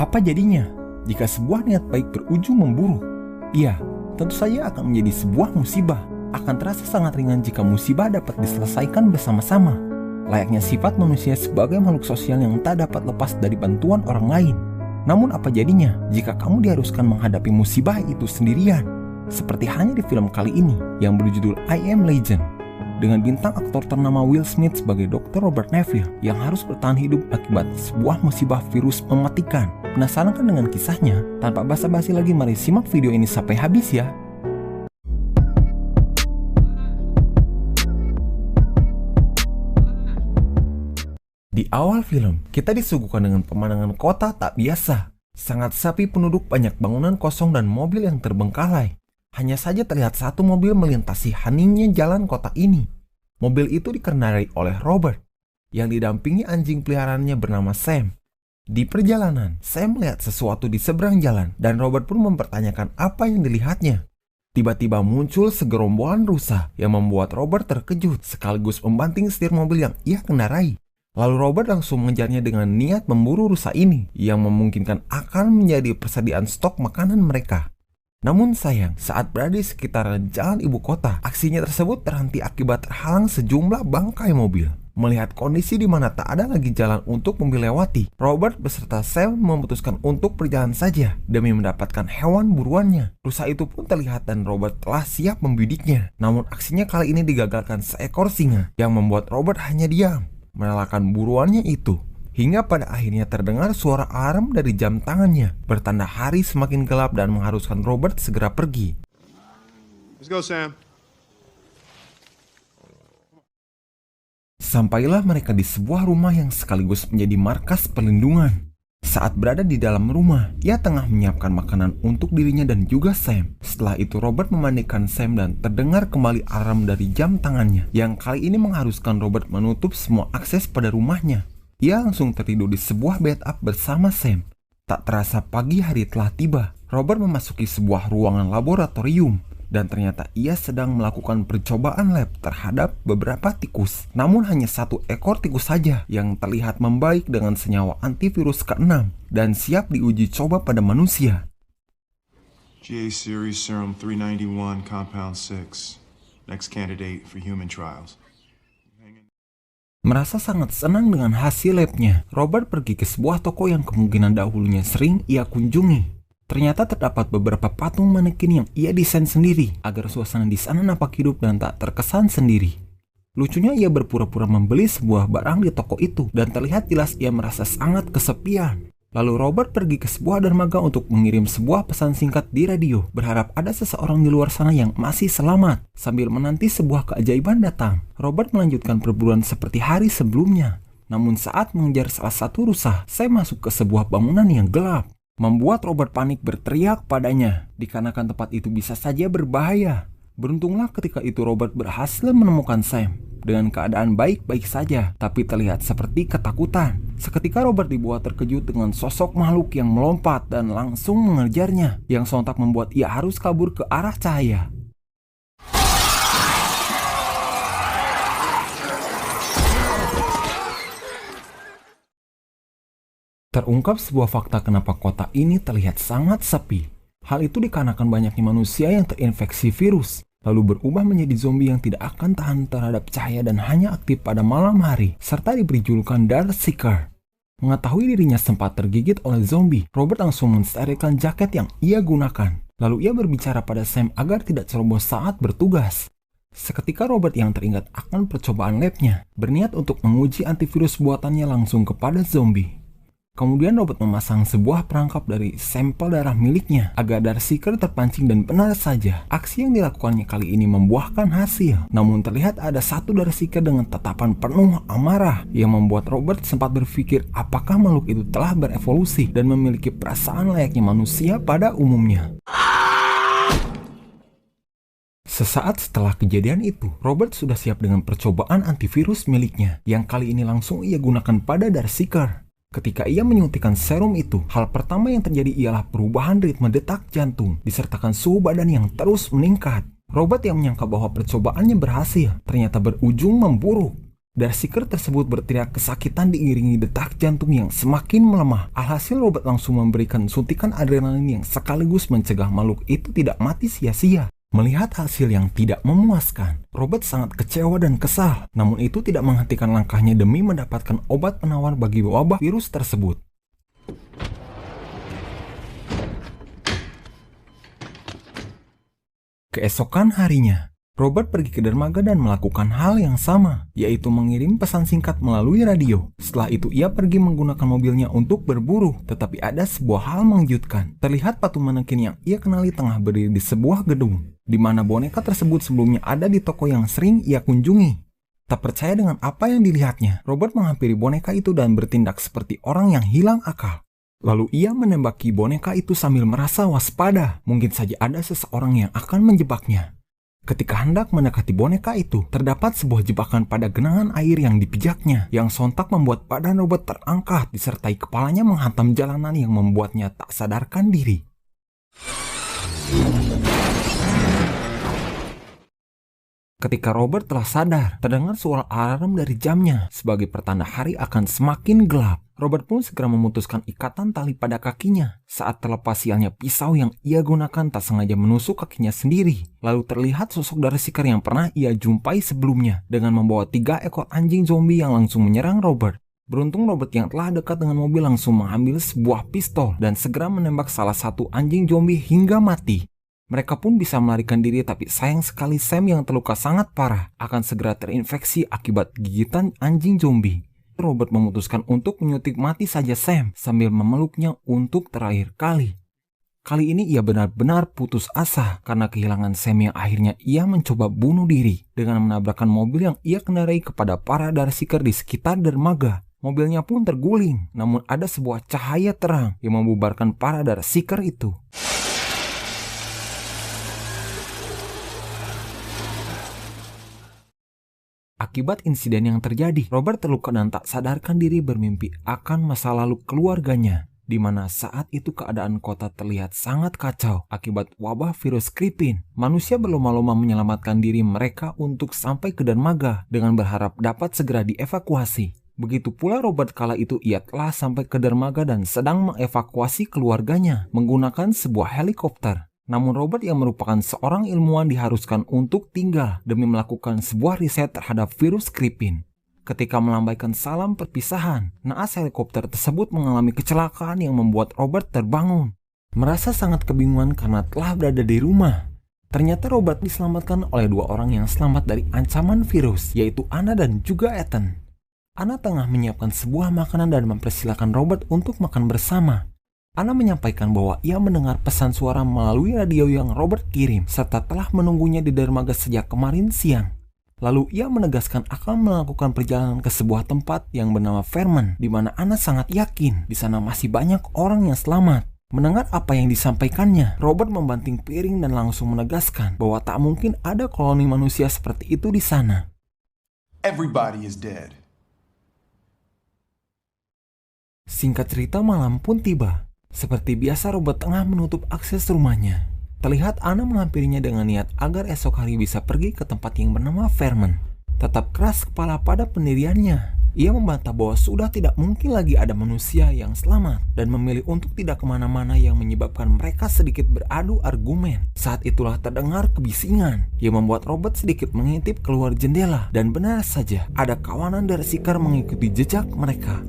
Apa jadinya jika sebuah niat baik berujung memburuk? Iya, tentu saja akan menjadi sebuah musibah. Akan terasa sangat ringan jika musibah dapat diselesaikan bersama-sama. Layaknya sifat manusia sebagai makhluk sosial yang tak dapat lepas dari bantuan orang lain. Namun apa jadinya jika kamu diharuskan menghadapi musibah itu sendirian? Seperti hanya di film kali ini yang berjudul I Am Legend, dengan bintang aktor ternama Will Smith sebagai Dr. Robert Neville yang harus bertahan hidup akibat sebuah musibah virus mematikan. Penasaran kan dengan kisahnya? Tanpa basa-basi lagi, mari simak video ini sampai habis ya. Di awal film, kita disuguhkan dengan pemandangan kota tak biasa. Sangat sepi penduduk, banyak bangunan kosong dan mobil yang terbengkalai. Hanya saja terlihat satu mobil melintasi heningnya jalan kota ini. Mobil itu dikendarai oleh Robert, yang didampingi anjing peliharaannya bernama Sam. Di perjalanan, Sam melihat sesuatu di seberang jalan, dan Robert pun mempertanyakan apa yang dilihatnya. Tiba-tiba muncul segerombolan rusa yang membuat Robert terkejut, sekaligus membanting setir mobil yang ia kendarai. Lalu Robert langsung mengejarnya dengan niat memburu rusa ini, yang memungkinkan akan menjadi persediaan stok makanan mereka. Namun sayang, saat berada di sekitaran jalan ibu kota, aksinya tersebut terhenti akibat terhalang sejumlah bangkai mobil. Melihat kondisi di mana tak ada lagi jalan untuk mobil lewati, Robert beserta Sam memutuskan untuk berjalan saja demi mendapatkan hewan buruannya. Rusa itu pun terlihat dan Robert telah siap membidiknya. Namun aksinya kali ini digagalkan seekor singa yang membuat Robert hanya diam, menelakkan buruannya itu. Hingga pada akhirnya terdengar suara alarm dari jam tangannya, bertanda hari semakin gelap dan mengharuskan Robert segera pergi. Let's go, Sam. Sampailah mereka di sebuah rumah yang sekaligus menjadi markas perlindungan. Saat berada di dalam rumah, ia tengah menyiapkan makanan untuk dirinya dan juga Sam. Setelah itu Robert memandikan Sam dan terdengar kembali alarm dari jam tangannya, yang kali ini mengharuskan Robert menutup semua akses pada rumahnya. Ia langsung tertidur di sebuah bathtub bersama Sam. Tak terasa pagi hari telah tiba. Robert memasuki sebuah ruangan laboratorium dan ternyata ia sedang melakukan percobaan lab terhadap beberapa tikus. Namun hanya satu ekor tikus saja yang terlihat membaik dengan senyawa antivirus ke-6 dan siap diuji coba pada manusia. GA Series Serum 391 Compound 6. Next candidate for human trials. Merasa sangat senang dengan hasil labnya, Robert pergi ke sebuah toko yang kemungkinan dahulunya sering ia kunjungi. Ternyata terdapat beberapa patung manekin yang ia desain sendiri agar suasana di sana nampak hidup dan tak terkesan sendiri. Lucunya ia berpura-pura membeli sebuah barang di toko itu dan terlihat jelas ia merasa sangat kesepian. Lalu Robert pergi ke sebuah dermaga untuk mengirim sebuah pesan singkat di radio, berharap ada seseorang di luar sana yang masih selamat. Sambil menanti sebuah keajaiban datang, Robert melanjutkan perburuan seperti hari sebelumnya. Namun saat mengejar salah satu rusa, Sam masuk ke sebuah bangunan yang gelap, membuat Robert panik berteriak padanya, dikarenakan tempat itu bisa saja berbahaya. Beruntunglah ketika itu Robert berhasil menemukan Sam dengan keadaan baik-baik saja, tapi terlihat seperti ketakutan. Seketika Robert dibuat terkejut dengan sosok makhluk yang melompat dan langsung mengejarnya, yang sontak membuat ia harus kabur ke arah cahaya. Terungkap sebuah fakta kenapa kota ini terlihat sangat sepi. Hal itu dikarenakan banyaknya manusia yang terinfeksi virus, lalu berubah menjadi zombie yang tidak akan tahan terhadap cahaya dan hanya aktif pada malam hari, serta diberi julukan Darkseeker. Mengetahui dirinya sempat tergigit oleh zombie, Robert langsung mensterilkan jaket yang ia gunakan. Lalu ia berbicara pada Sam agar tidak ceroboh saat bertugas. Seketika Robert yang teringat akan percobaan labnya, berniat untuk menguji antivirus buatannya langsung kepada zombie. Kemudian Robert memasang sebuah perangkap dari sampel darah miliknya agar Darkseeker terpancing, dan benar saja, aksi yang dilakukannya kali ini membuahkan hasil. Namun terlihat ada satu Darkseeker dengan tatapan penuh amarah yang membuat Robert sempat berpikir apakah makhluk itu telah berevolusi dan memiliki perasaan layaknya manusia pada umumnya. Sesaat setelah kejadian itu, Robert sudah siap dengan percobaan antivirus miliknya yang kali ini langsung ia gunakan pada Darkseeker. Ketika ia menyuntikkan serum itu, hal pertama yang terjadi ialah perubahan ritme detak jantung, disertakan suhu badan yang terus meningkat. Robert yang menyangka bahwa percobaannya berhasil, ternyata berujung memburuk. Darkseeker tersebut berteriak kesakitan diiringi detak jantung yang semakin melemah. Alhasil Robert langsung memberikan suntikan adrenalin yang sekaligus mencegah makhluk itu tidak mati sia-sia. Melihat hasil yang tidak memuaskan, Robert sangat kecewa dan kesal. Namun itu tidak menghentikan langkahnya demi mendapatkan obat penawar bagi wabah virus tersebut. Keesokan harinya, Robert pergi ke dermaga dan melakukan hal yang sama, yaitu mengirim pesan singkat melalui radio. Setelah itu ia pergi menggunakan mobilnya untuk berburu, tetapi ada sebuah hal mengejutkan. Terlihat patung manekin yang ia kenali tengah berdiri di sebuah gedung, di mana boneka tersebut sebelumnya ada di toko yang sering ia kunjungi. Tak percaya dengan apa yang dilihatnya, Robert menghampiri boneka itu dan bertindak seperti orang yang hilang akal. Lalu ia menembaki boneka itu sambil merasa waspada, mungkin saja ada seseorang yang akan menjebaknya. Ketika hendak mendekati boneka itu, terdapat sebuah jebakan pada genangan air yang dipijaknya, yang sontak membuat badan Robert terangkat, disertai kepalanya menghantam jalanan yang membuatnya tak sadarkan diri. Ketika Robert telah sadar, terdengar suara alarm dari jamnya sebagai pertanda hari akan semakin gelap. Robert pun segera memutuskan ikatan tali pada kakinya. Saat terlepas sialnya pisau yang ia gunakan tak sengaja menusuk kakinya sendiri. Lalu terlihat sosok Darkseeker yang pernah ia jumpai sebelumnya dengan membawa 3 ekor anjing zombie yang langsung menyerang Robert. Beruntung Robert yang telah dekat dengan mobil langsung mengambil sebuah pistol dan segera menembak salah satu anjing zombie hingga mati. Mereka pun bisa melarikan diri, tapi sayang sekali Sam yang terluka sangat parah akan segera terinfeksi akibat gigitan anjing zombie. Robert memutuskan untuk menyuntik mati saja Sam sambil memeluknya untuk terakhir kali. Kali ini ia benar-benar putus asa karena kehilangan Sam yang akhirnya ia mencoba bunuh diri dengan menabrakkan mobil yang ia kendarai kepada para Darkseeker di sekitar dermaga. Mobilnya pun terguling, namun ada sebuah cahaya terang yang membubarkan para Darkseeker itu. Akibat insiden yang terjadi, Robert terluka dan tak sadarkan diri bermimpi akan masa lalu keluarganya, di mana saat itu keadaan kota terlihat sangat kacau akibat wabah virus Kripin. Manusia berlomba-lomba menyelamatkan diri mereka untuk sampai ke dermaga dengan berharap dapat segera dievakuasi. Begitu pula Robert kala itu ia telah sampai ke dermaga dan sedang mengevakuasi keluarganya menggunakan sebuah helikopter. Namun Robert yang merupakan seorang ilmuwan diharuskan untuk tinggal demi melakukan sebuah riset terhadap virus Kripin. Ketika melambaikan salam perpisahan, naas helikopter tersebut mengalami kecelakaan yang membuat Robert terbangun. Merasa sangat kebingungan karena telah berada di rumah. Ternyata Robert diselamatkan oleh 2 orang yang selamat dari ancaman virus, yaitu Anna dan juga Ethan. Anna tengah menyiapkan sebuah makanan dan mempersilahkan Robert untuk makan bersama. Anna menyampaikan bahwa ia mendengar pesan suara melalui radio yang Robert kirim serta telah menunggunya di dermaga sejak kemarin siang. Lalu ia menegaskan akan melakukan perjalanan ke sebuah tempat yang bernama Vermont, di mana Anna sangat yakin di sana masih banyak orang yang selamat. Mendengar apa yang disampaikannya, Robert membanting piring dan langsung menegaskan bahwa tak mungkin ada koloni manusia seperti itu di sana. Everybody is dead. Singkat cerita, malam pun tiba. Seperti biasa Robert tengah menutup akses rumahnya. Terlihat Anna menghampirinya dengan niat agar esok hari bisa pergi ke tempat yang bernama Vermont. Tetap keras kepala pada pendiriannya. Ia membantah bahwa sudah tidak mungkin lagi ada manusia yang selamat dan memilih untuk tidak kemana-mana yang menyebabkan mereka sedikit beradu argumen. Saat itulah terdengar kebisingan yang membuat Robert sedikit mengintip keluar jendela dan benar saja ada kawanan Darkseeker mengikuti jejak mereka.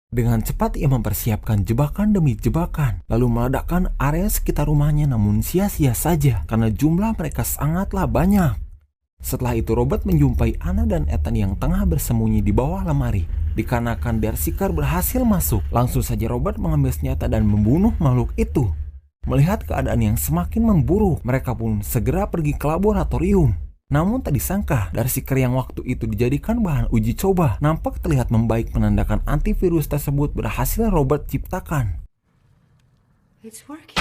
Dengan cepat ia mempersiapkan jebakan demi jebakan, lalu meledakkan area sekitar rumahnya, namun sia-sia saja karena jumlah mereka sangatlah banyak. Setelah itu Robert menjumpai Anna dan Ethan yang tengah bersembunyi di bawah lemari. Dikarenakan Darkseeker berhasil masuk, langsung saja Robert mengambil senjata dan membunuh makhluk itu. Melihat keadaan yang semakin memburuk, mereka pun segera pergi ke laboratorium. Namun tak disangka, Darkseeker yang waktu itu dijadikan bahan uji coba nampak terlihat membaik, menandakan antivirus tersebut berhasil Robert ciptakan. It's working.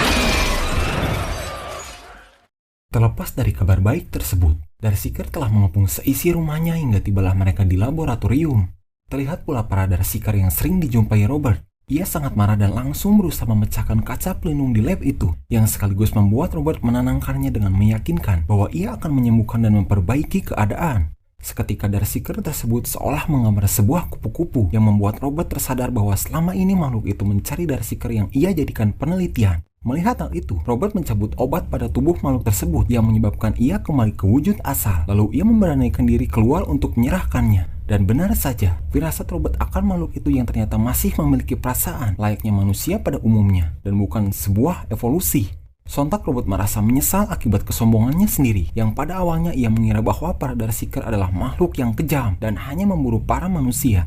Terlepas dari kabar baik tersebut, Darkseeker telah mengepung seisi rumahnya hingga tibalah mereka di laboratorium. Terlihat pula para Darkseeker yang sering dijumpai Robert. Ia sangat marah dan langsung berusaha memecahkan kaca pelindung di lab itu, yang sekaligus membuat Robert menenangkannya dengan meyakinkan bahwa ia akan menyembuhkan dan memperbaiki keadaan. Seketika Darkseeker tersebut seolah menggambar sebuah kupu-kupu yang membuat Robert tersadar bahwa selama ini makhluk itu mencari Darkseeker yang ia jadikan penelitian. Melihat hal itu, Robert mencabut obat pada tubuh makhluk tersebut yang menyebabkan ia kembali ke wujud asal. Lalu ia memberanikan diri keluar untuk menyerahkannya. Dan benar saja, firasat Robert akan makhluk itu yang ternyata masih memiliki perasaan layaknya manusia pada umumnya dan bukan sebuah evolusi. Sontak Robert merasa menyesal akibat kesombongannya sendiri yang pada awalnya ia mengira bahwa para Darkseeker adalah makhluk yang kejam dan hanya memburu para manusia.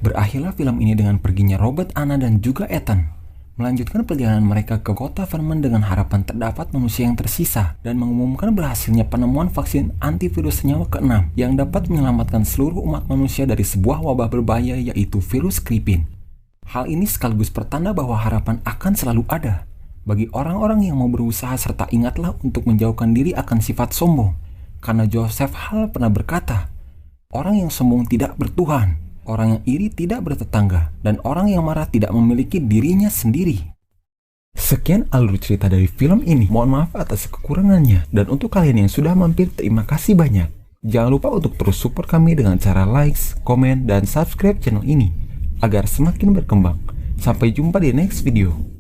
Berakhirlah film ini dengan perginya Robert, Anna, dan juga Ethan melanjutkan perjalanan mereka ke kota Vermont dengan harapan terdapat manusia yang tersisa dan mengumumkan berhasilnya penemuan vaksin antivirus senyawa ke-6 yang dapat menyelamatkan seluruh umat manusia dari sebuah wabah berbahaya yaitu virus Kripin. Hal ini sekaligus pertanda bahwa harapan akan selalu ada bagi orang-orang yang mau berusaha, serta ingatlah untuk menjauhkan diri akan sifat sombong. Karena Joseph Hall pernah berkata, orang yang sombong tidak bertuhan, orang yang iri tidak bertetangga, dan orang yang marah tidak memiliki dirinya sendiri. Sekian alur cerita dari film ini. Mohon maaf atas kekurangannya. Dan untuk kalian yang sudah mampir, terima kasih banyak. Jangan lupa untuk terus support kami dengan cara like, komen, dan subscribe channel ini agar semakin berkembang. Sampai jumpa di next video.